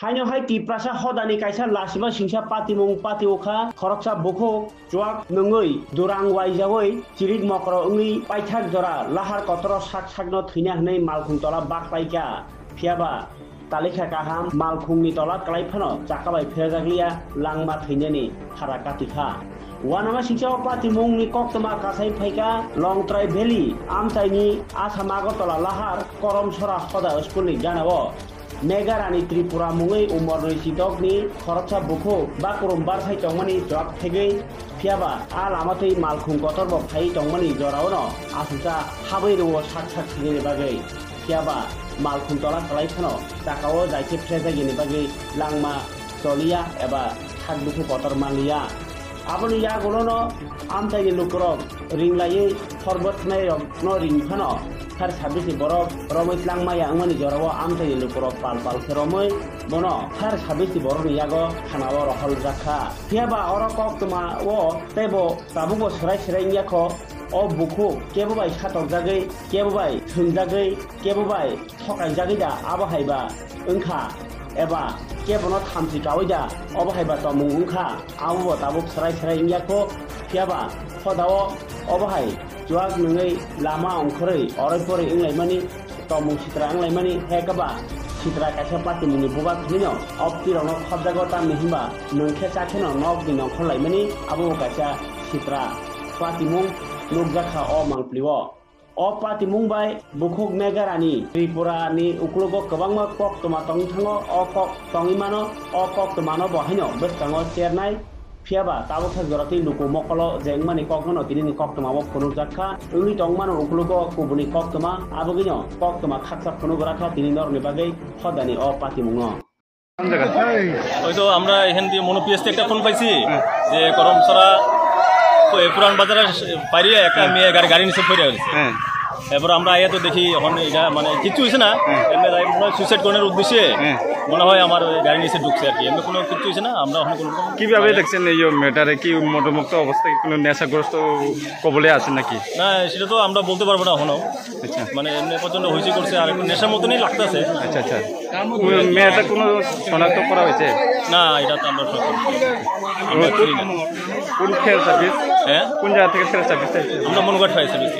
Haino hai ti prasa hodani kaisa lasiba singsa patimung pati ukha khoroksa bukho chuak nungui durang waijawoi chirik mokro ungi paithak jora lahar kotro sak sakno thina hnei malkhung tola bak paika phiaba talikha kaham malkhungni tola kalaifano chakabai phejaglia langma thineni khara katikha wanama singsa patimungni koktoma kasai phaika long trai valley amtaini asamago tola lahar korom sora hoda skuli janabo Megarani Tripura Mungai Umar Sidogni Khoroksa Bukho Bakurum Barthai Tongmani Jok Thegei Phiaba Alamatei Malkhung Kotor Bok Thai Tongmani Joraono Asusa Habai Ro Sak Sak Thini Bagai Phiaba Malkhung Tola Kalai Phano Takao Jaike Phejagini Bagai Langma Tolia Eba Thak Bukho Kotor Mania Aboni ya golono amtai lukurok ringlaye forward nai no ring phano thar sabisi borok romoi langmaya angmani jorawo amtai lukurok pal pal kheromoi bono thar sabisi borok yago khanawo rohol rakha thiaba oro kok tuma o tebo tabugo srai srai yako o bukhu kebo bai khatok jagai kebo bai thunjagai kebo bai thokai jagai da abo haiba engkha eba kebono thamsi kawida obo haiba tomung ungkha abo tabuk srai srai yako phiaba hodao obo hai juak nungai lama ongkhorei orai pore inglaimani tomung sitra anglaimani hekaba sitra kaisa pati muni buba thino optirono khobjago ta mihimba nungkhe chakheno nok dinong kholaimani abo kaisa sitra pati mung nukjakha o mangpliwo O pati mungbai bukhuk megarani Tripura ni uklugo kabangma kok toma tongthango o kok tongimano o kok tomano bohaino bestango chernai phiaba tabukha jorati luku mokolo jengmani kokno tinini kok toma bo phunu jakha uni tongmano uklugo kubuni kok toma abogino kok toma khaksa phunu grakha tini norni bagai hodani o pati mungo হয়তো আমরা এখান দিয়ে মনোপিএসতে একটা phone পাইছি যে করমসরা পুরান বাজারে pyorrhea একটা মেয়ে গাড়ি নিচে পড়ে গেছে এরপর আমরা আইয়া তো দেখি এখন এটা মানে কিছু হয়েছে না এমনি মনে হয় সুইসাইড করার উদ্দেশ্যে মনে হয় আমার গাড়ি নিচে ঢুকছে আর কি এমনি কোনো কিছু হয়েছে না আমরা ওখানে কোনো কিভাবে দেখছেন এই মেয়েটারে কি মদমুক্ত অবস্থায় কোনো নেশাগ্রস্ত কবলে আছে নাকি না সেটা তো আমরা বলতে পারবো না এখনো আচ্ছা মানে এমনি প্রচন্ড হয়েছে করছে আর একটু নেশার মতনই লাগতেছে আচ্ছা আচ্ছা মেয়েটা কোনো শনাক্ত করা হয়েছে না এটা তো আমরা কোন ফেয়ার সার্ভিস হ্যাঁ কোন জায়গা থেকে ফেয়ার সার্ভিস আমরা মনোঘাট ফায়ার সার্ভিস